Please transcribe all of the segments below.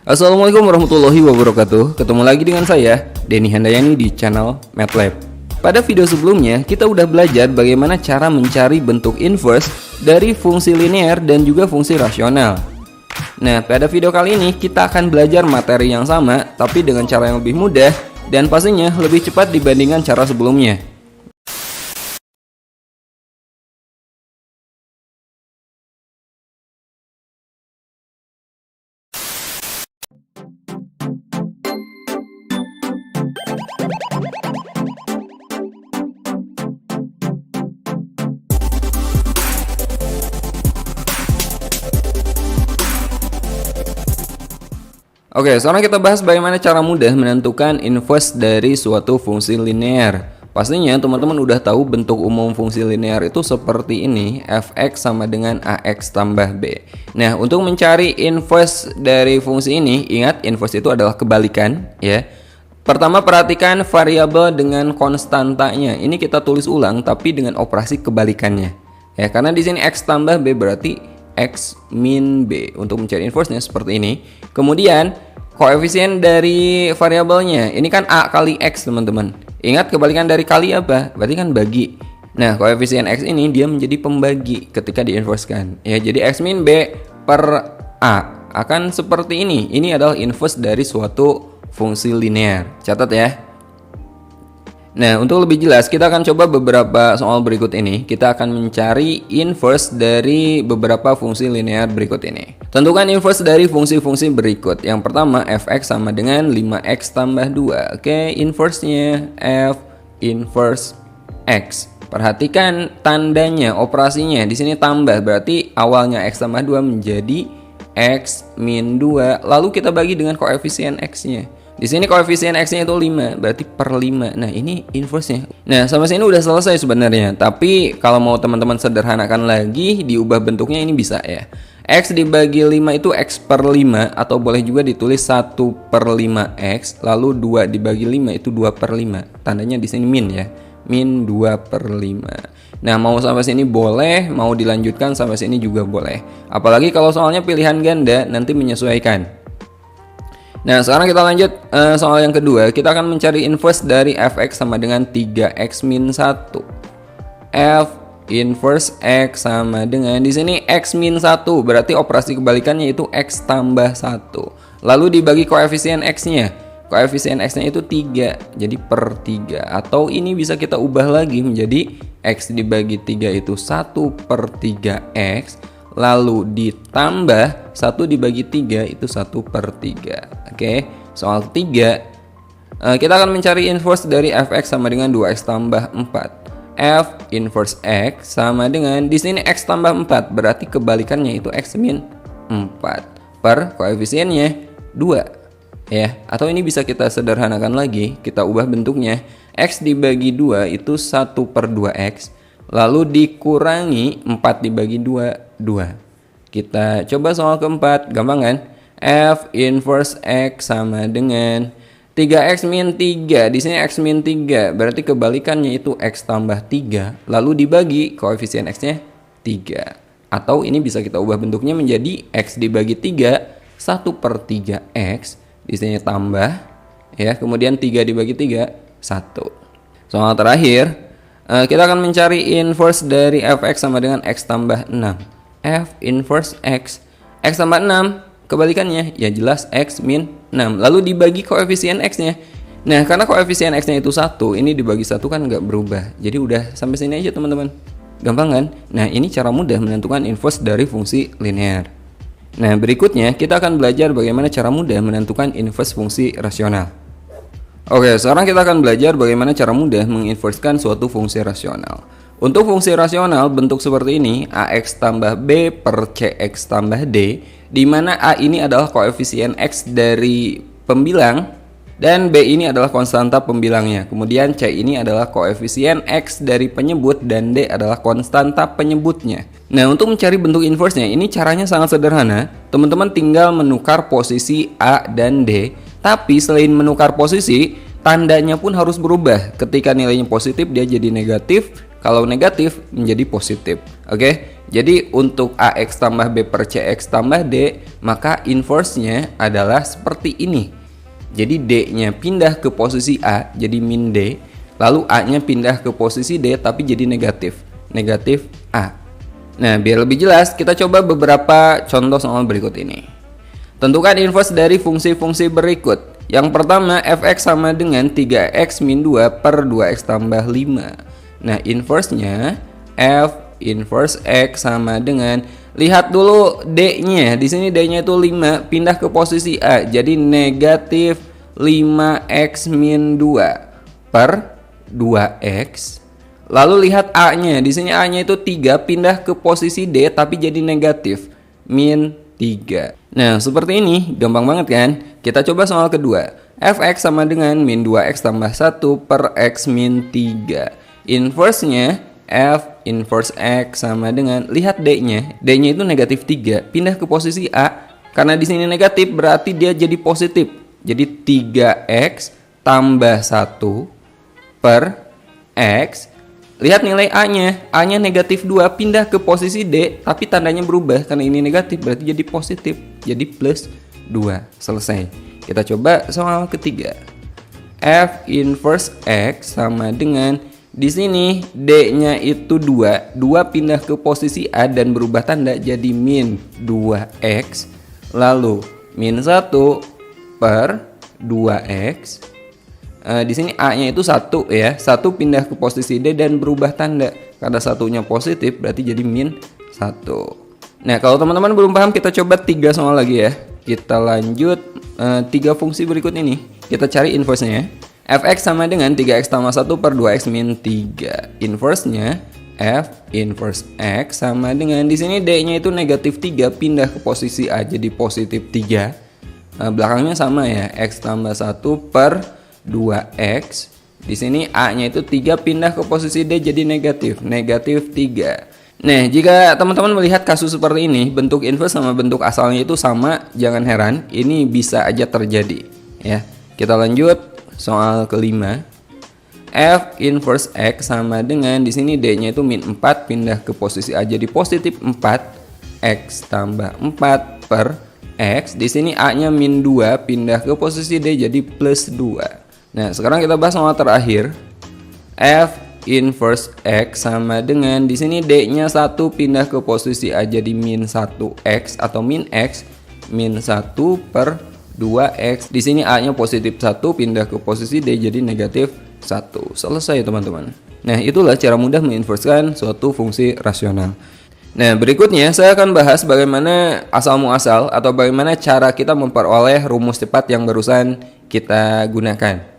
Assalamualaikum warahmatullahi wabarakatuh. Ketemu lagi dengan saya, Denny Handayani di channel MATLAB. Pada video sebelumnya, kita udah belajar bagaimana cara mencari bentuk inverse dari fungsi linear dan juga fungsi rasional. Nah, pada video kali ini kita akan belajar materi yang sama, tapi dengan cara yang lebih mudah dan pastinya lebih cepat dibandingkan cara sebelumnya. Oke, sekarang kita bahas bagaimana cara mudah menentukan inverse dari suatu fungsi linear. Pastinya teman-teman udah tahu bentuk umum fungsi linear itu seperti ini, fx sama dengan ax tambah b. Nah, untuk mencari inverse dari fungsi ini, ingat inverse itu adalah kebalikan ya. Pertama, perhatikan variabel dengan konstantanya. Ini kita tulis ulang tapi dengan operasi kebalikannya. Ya, karena di sini x tambah b berarti x min b. Untuk mencari inverse-nya seperti ini. Kemudian koefisien dari variabelnya, ini kan a kali x teman-teman. Ingat kebalikan dari kali apa? Berarti kan bagi. Nah, koefisien x ini dia menjadi pembagi ketika diinversekan. Ya, jadi x min b per a akan seperti ini. Ini adalah inverse dari suatu fungsi linear. Catat ya. Nah, untuk lebih jelas kita akan coba beberapa soal berikut ini. Kita akan mencari inverse dari beberapa fungsi linear berikut ini. Tentukan inverse dari fungsi-fungsi berikut. Yang pertama, fx sama dengan 5x tambah 2. Oke, inverse-nya f inverse x. Perhatikan tandanya, operasinya. Di sini tambah, berarti awalnya x tambah 2 menjadi x min 2. Lalu kita bagi dengan koefisien x-nya. Di sini koefisien x-nya itu 5, berarti per 5. Nah, ini inverse-nya. Nah, sampai sini udah selesai sebenarnya. Tapi kalau mau teman-teman sederhanakan lagi, diubah bentuknya ini bisa ya. X dibagi 5 itu x per 5, atau boleh juga ditulis 1 per 5x, lalu 2 dibagi 5 itu 2 per 5. Tandanya di sini min ya. Min 2 per 5. Nah, mau sampai sini boleh, mau dilanjutkan sampai sini juga boleh. Apalagi kalau soalnya pilihan ganda, nanti menyesuaikan. Nah, sekarang kita lanjut soal yang kedua. Kita akan mencari inverse dari fx sama dengan 3x min 1. F inverse x sama dengan, di sini x min 1, berarti operasi kebalikannya itu x tambah 1. Lalu dibagi koefisien x-nya. Koefisien x-nya itu 3, jadi per 3. Atau ini bisa kita ubah lagi menjadi x dibagi 3 itu 1 per 3x. Lalu ditambah 1 dibagi 3 itu 1 per 3. Oke, soal ketiga kita akan mencari inverse dari fx sama dengan 2x tambah 4. F inverse x sama dengan, di sini x tambah 4, berarti kebalikannya itu x min 4 per koefisiennya 2 ya. Atau ini bisa kita sederhanakan lagi, kita ubah bentuknya. X dibagi 2 itu 1 per 2x, lalu dikurangi 4 dibagi 2, 2. Kita coba soal keempat, gampang kan? F inverse x sama dengan 3x min 3. Di sini x min 3, berarti kebalikannya itu x tambah 3, lalu dibagi koefisien x-nya 3. Atau ini bisa kita ubah bentuknya menjadi x dibagi 3, 1 per 3x. Di sini tambah ya, kemudian 3 dibagi 3, 1. Soal terakhir, kita akan mencari inverse dari fx sama dengan x tambah 6. F inverse x. X tambah 6, kebalikannya ya jelas x min 6. Lalu dibagi koefisien x-nya. Nah, karena koefisien x-nya itu 1, ini dibagi 1 kan nggak berubah. Jadi udah sampai sini aja teman-teman. Gampang kan? Nah, ini cara mudah menentukan inverse dari fungsi linear. Nah, berikutnya kita akan belajar bagaimana cara mudah menentukan inverse fungsi rasional. Oke, sekarang kita akan belajar bagaimana cara mudah menginversekan suatu fungsi rasional. Untuk fungsi rasional bentuk seperti ini, ax tambah b per cx tambah d, di mana a ini adalah koefisien x dari pembilang dan b ini adalah konstanta pembilangnya. Kemudian c ini adalah koefisien x dari penyebut dan d adalah konstanta penyebutnya. Nah, untuk mencari bentuk inverse-nya ini caranya sangat sederhana. Teman-teman tinggal menukar posisi a dan d. Tapi selain menukar posisi, tandanya pun harus berubah. Ketika nilainya positif dia jadi negatif, kalau negatif menjadi positif. Oke? Jadi untuk AX tambah B per CX tambah D, maka inverse-nya adalah seperti ini. Jadi D-nya pindah ke posisi A, jadi min D. Lalu A-nya pindah ke posisi D, tapi jadi negatif. Negatif A. Nah, biar lebih jelas, kita coba beberapa contoh soal berikut ini. Tentukan inverse dari fungsi-fungsi berikut. Yang pertama, fx sama dengan 3x min 2 per 2x tambah 5. Nah, inverse-nya f inverse x sama dengan, lihat dulu D-nya. Di sini D-nya itu 5, pindah ke posisi A. Jadi negatif 5x min 2 per 2x. Lalu lihat A-nya. Di sini A-nya itu 3, pindah ke posisi D tapi jadi negatif min 3. Nah, seperti ini, gampang banget kan? Kita coba soal kedua. Fx sama dengan min 2x tambah 1 per x min 3. Inverse-nya f inverse x sama dengan, lihat D-nya. D-nya itu negatif 3, pindah ke posisi A. Karena di sini negatif, berarti dia jadi positif. Jadi 3x tambah 1 per x. Lihat nilai A-nya. A-nya negatif 2, pindah ke posisi D, tapi tandanya berubah. Karena ini negatif, berarti jadi positif. Jadi plus 2. Selesai. Kita coba soal ketiga. F inverse x sama dengan, di sini D-nya itu 2. 2 pindah ke posisi A dan berubah tanda jadi min 2x. Lalu min 1 per 2x. Di sini A-nya itu 1 ya. 1 pindah ke posisi D dan berubah tanda. Karena satunya positif berarti jadi min 1. Nah, kalau teman-teman belum paham, kita coba 3 soal lagi ya. Kita lanjut 3 fungsi berikut ini. Kita cari inverse-nya. Fx sama dengan 3x tambah 1 per 2x min 3. Inverse-nya f inverse x sama dengan, di sini D-nya itu negatif 3, pindah ke posisi A jadi positif 3. Belakangnya sama ya, x tambah 1 per 2x. Di sini A-nya itu 3, pindah ke posisi D jadi negatif 3. Nah, jika teman-teman melihat kasus seperti ini, bentuk inverse sama bentuk asalnya itu sama, jangan heran, ini bisa aja terjadi ya. Kita lanjut soal kelima. F inverse x sama dengan, di sini D-nya itu min 4, pindah ke posisi A jadi positif 4, x tambah 4 per x. Di sini A-nya min 2, pindah ke posisi D jadi plus 2. Nah, sekarang kita bahas soal terakhir. F inverse x sama dengan, di sini D-nya 1, pindah ke posisi A jadi min 1x atau min x, min 1 per 2x. Di sini A-nya positif 1, pindah ke posisi D jadi negatif 1. Selesai teman-teman. Nah, itulah cara mudah menginverskan suatu fungsi rasional. Nah, berikutnya saya akan bahas bagaimana asal muasal atau bagaimana cara kita memperoleh rumus cepat yang barusan kita gunakan.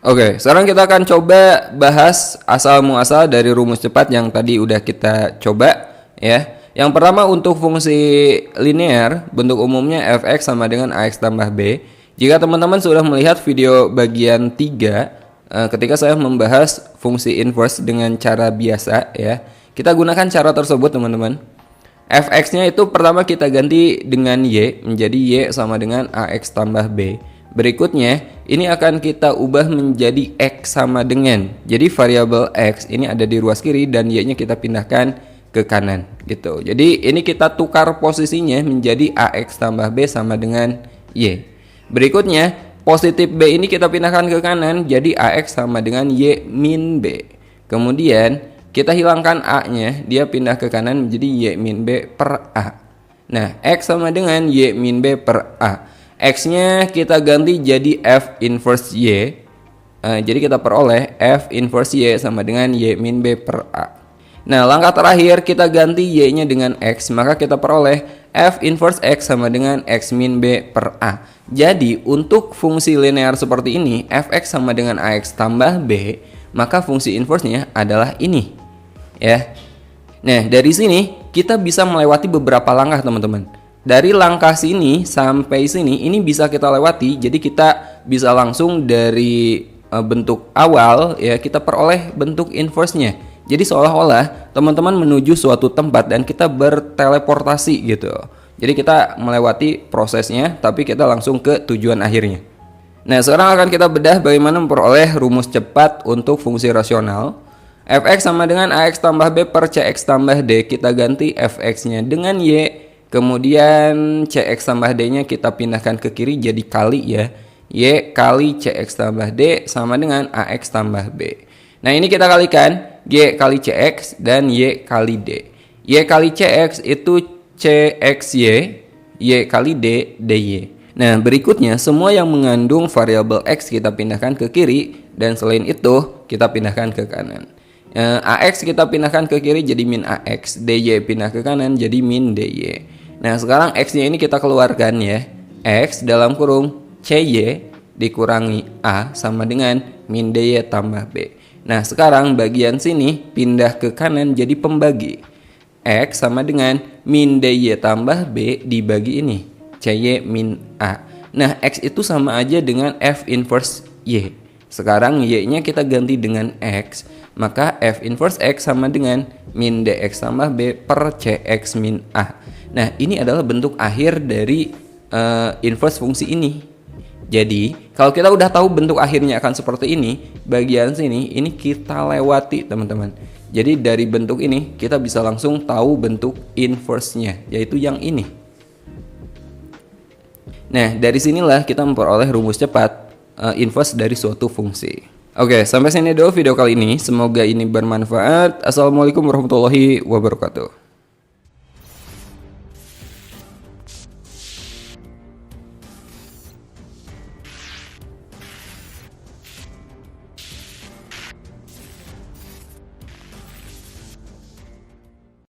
Oke, sekarang kita akan coba bahas asal muasal dari rumus cepat yang tadi udah kita coba ya. Yang pertama untuk fungsi linear, bentuk umumnya fx sama dengan ax tambah b. Jika teman-teman sudah melihat video bagian 3 ketika saya membahas fungsi inverse dengan cara biasa ya, kita gunakan cara tersebut teman-teman. Fx-nya itu pertama kita ganti dengan y, menjadi y sama dengan ax tambah b. Berikutnya, ini akan kita ubah menjadi x sama dengan. Jadi variabel x ini ada di ruas kiri dan y-nya kita pindahkan ke kanan gitu. Jadi ini kita tukar posisinya menjadi ax tambah b sama dengan y. Berikutnya, positif b ini kita pindahkan ke kanan jadi ax sama dengan y min b. Kemudian kita hilangkan a-nya, dia pindah ke kanan menjadi y min b per a. Nah, x sama dengan y min b per a. X-nya kita ganti jadi f inverse y. Jadi kita peroleh f inverse y sama dengan y min b per a. Nah, langkah terakhir kita ganti y-nya dengan x, maka kita peroleh f inverse x sama dengan x min b per a. Jadi untuk fungsi linear seperti ini, fx sama dengan ax tambah b, maka fungsi inverse-nya adalah ini ya. Nah, dari sini kita bisa melewati beberapa langkah teman-teman. Dari langkah sini sampai sini ini bisa kita lewati. Jadi kita bisa langsung dari bentuk awal ya, kita peroleh bentuk inverse-nya. Jadi seolah-olah teman-teman menuju suatu tempat dan kita berteleportasi gitu. Jadi kita melewati prosesnya tapi kita langsung ke tujuan akhirnya. Nah, sekarang akan kita bedah bagaimana memperoleh rumus cepat untuk fungsi rasional. Fx sama dengan Ax tambah B per Cx tambah D. Kita ganti Fx-nya dengan Y. Kemudian Cx tambah D-nya kita pindahkan ke kiri jadi kali ya. Y kali Cx tambah D sama dengan Ax tambah B. Nah ini kita kalikan. Y kali Cx dan Y kali D. Y kali Cx itu Cxy. Y kali D, dy. Nah berikutnya semua yang mengandung variabel X kita pindahkan ke kiri. Dan selain itu kita pindahkan ke kanan. Ax kita pindahkan ke kiri jadi min Ax, dy pindah ke kanan jadi min dy. Nah sekarang X-nya ini kita keluarkan ya. X dalam kurung Cy dikurangi A sama dengan min dy tambah B. Nah sekarang bagian sini pindah ke kanan jadi pembagi. X sama dengan min dy tambah B dibagi ini Cy min A. Nah X itu sama aja dengan F inverse Y. Sekarang Y-nya kita ganti dengan X, maka F inverse X sama dengan min dx tambah B per Cx min A. Nah ini adalah bentuk akhir dari inverse fungsi ini. Jadi kalau kita udah tahu bentuk akhirnya akan seperti ini, bagian sini ini kita lewati teman-teman. Jadi dari bentuk ini kita bisa langsung tahu bentuk inverse-nya, yaitu yang ini. Nah dari sinilah kita memperoleh rumus cepat inverse dari suatu fungsi. Oke, sampai sini dulu video kali ini. Semoga ini bermanfaat. Assalamualaikum warahmatullahi wabarakatuh.